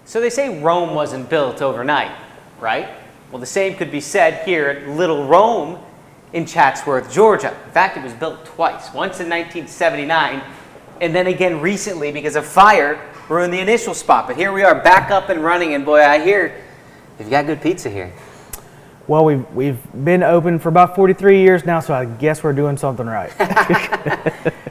So they say Rome wasn't built overnight, right? Well, the same could be said here at Little Rome in Chatsworth, Georgia. In fact, it was built twice, once in 1979, and then again recently because a fire ruined the initial spot. But here we are back up and running, and boy, I hear you've got good pizza here. Well, we've been open for about 43 years now, so I guess we're doing something right.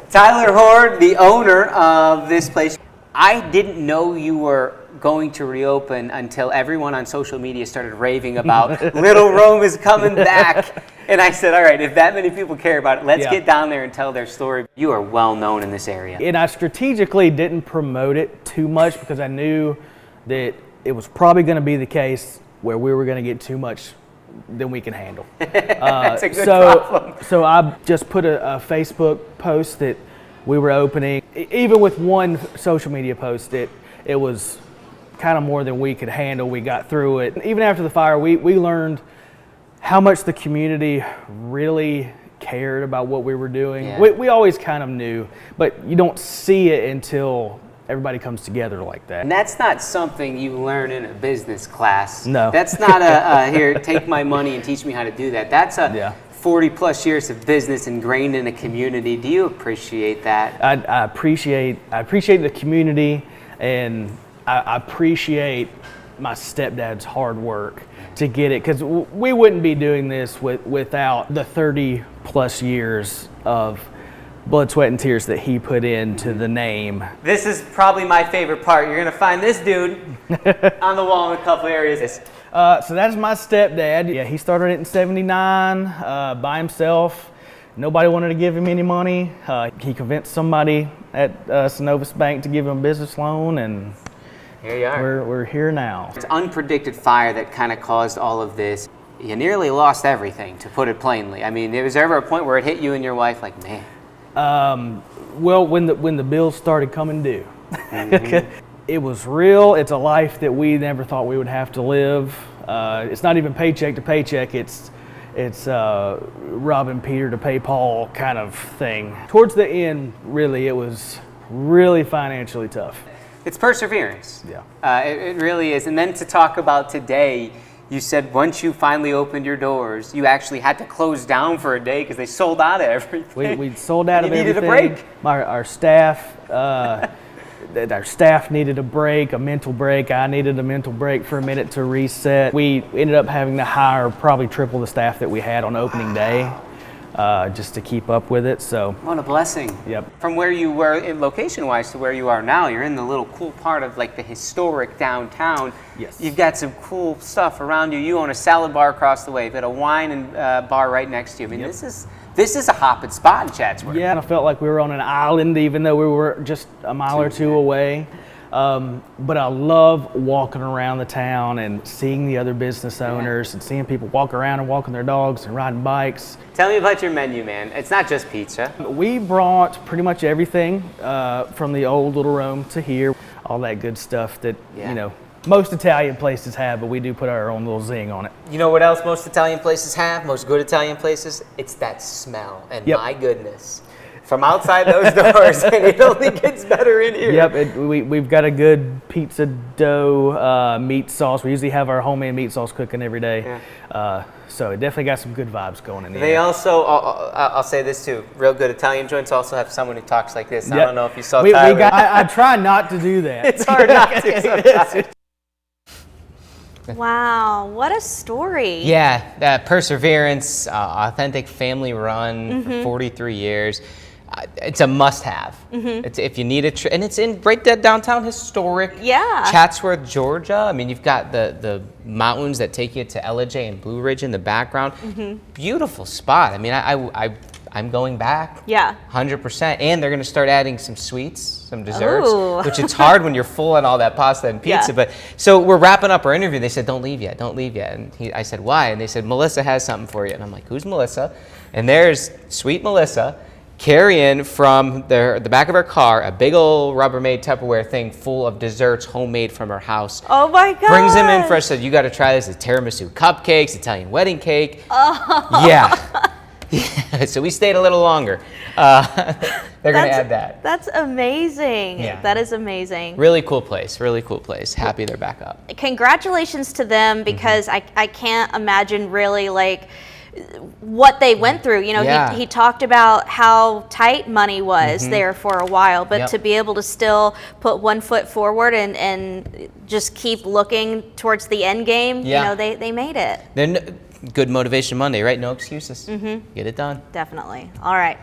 Tyler Horde, the owner of this place. I didn't know you were going to reopen until everyone on social media started raving about Little Rome is coming back. And I said, all right, if that many people care about it, let's get down there and tell their story. You are well known in this area. And I strategically didn't promote it too much because I knew that it was probably going to be the case where we were going to get too much than we can handle. That's a good problem. So I just put a Facebook post that we were opening. Even with one social media post, it was kind of more than we could handle. We got through it. Even after the fire, we learned how much the community really cared about what we were doing. Yeah. We always kind of knew, but you don't see it until everybody comes together like that. And that's not something you learn in a business class. No. That's not a here, take my money and teach me how to do that. That's a 40 plus years of business ingrained in a community. Do you appreciate that? I appreciate the community, and I appreciate my stepdad's hard work to get it, because we wouldn't be doing this without the 30 plus years of blood, sweat, and tears that he put into the name. This is probably my favorite part. You're going to find this dude on the wall in a couple areas. So that's my stepdad. Yeah, he started it in '79 by himself. Nobody wanted to give him any money. He convinced somebody at Synovus Bank to give him a business loan, and here you are. We're here now. It's unpredicted fire that kind of caused all of this. You nearly lost everything, to put it plainly. I mean, was there ever a point where it hit you and your wife like, man? Well, when the bills started coming due, it was real. It's a life that we never thought we would have to live. It's not even paycheck to paycheck. It's robbing Peter to pay Paul kind of thing. Towards the end, really, it was really financially tough. It's perseverance. Yeah. It really is. And then to talk about today, you said once you finally opened your doors, you actually had to close down for a day because they sold out of everything. We sold out of everything. You needed a break. Our staff needed a break, a mental break. I needed a mental break for a minute to reset. We ended up having to hire probably triple the staff that we had on opening day. Just to keep up with it. So what a blessing. Yep. From where you were in location-wise to where you are now, you're in the little cool part of like the historic downtown. Yes. You've got some cool stuff around you. You own a salad bar across the way. You've got a wine and bar right next to you. I mean, this is a hopping spot in Chatsworth. Yeah, and I felt like we were on an island, even though we were just a mile or two away. But I love walking around the town and seeing the other business owners and seeing people walk around and walking their dogs and riding bikes. Tell me about your menu, man. It's not just pizza. We brought pretty much everything from the old Little Rome to here, all that good stuff that, you know, most Italian places have, but we do put our own little zing on it. You know what else most Italian places have? Most good Italian places? It's that smell. And my goodness. From outside those doors, and it only gets better in here. Yep, we've got a good pizza dough meat sauce. We usually have our homemade meat sauce cooking every day. Yeah. So it definitely got some good vibes going in here. They also, I'll say this too, real good Italian joints also have someone who talks like this. I don't know if you saw Tyler. I try not to do that. It's hard not to sometimes. Wow, what a story. Yeah, perseverance, authentic family run for 43 years. It's a must-have. It's if you need a and it's in right that downtown historic Chatsworth, Georgia. I mean, you've got the mountains that take you to Ellijay and Blue Ridge in the background. Beautiful spot. I mean, I'm going back. 100%. And they're going to start adding some sweets, some desserts, which it's hard when you're full on all that pasta and pizza. But so we're wrapping up our interview. They said, "Don't leave yet. Don't leave yet." And I said, "Why?" And they said, "Melissa has something for you." And I'm like, "Who's Melissa?" And there's sweet Melissa carrying from the back of her car a big old Rubbermaid Tupperware thing full of desserts homemade from her house. Oh my God. Brings them in for us, said, "You got to try this. It's tiramisu cupcakes, Italian wedding cake." Yeah. So we stayed a little longer. They're going to add that. That's amazing. Yeah. That is amazing. Really cool place. Really cool place. Happy they're back up. Congratulations to them, because I can't imagine really like what they went through. You know, he talked about how tight money was there for a while, but to be able to still put one foot forward and just keep looking towards the end game, you know, they made it. Then good Motivation Monday, right? No excuses. Get it done. Definitely. All right.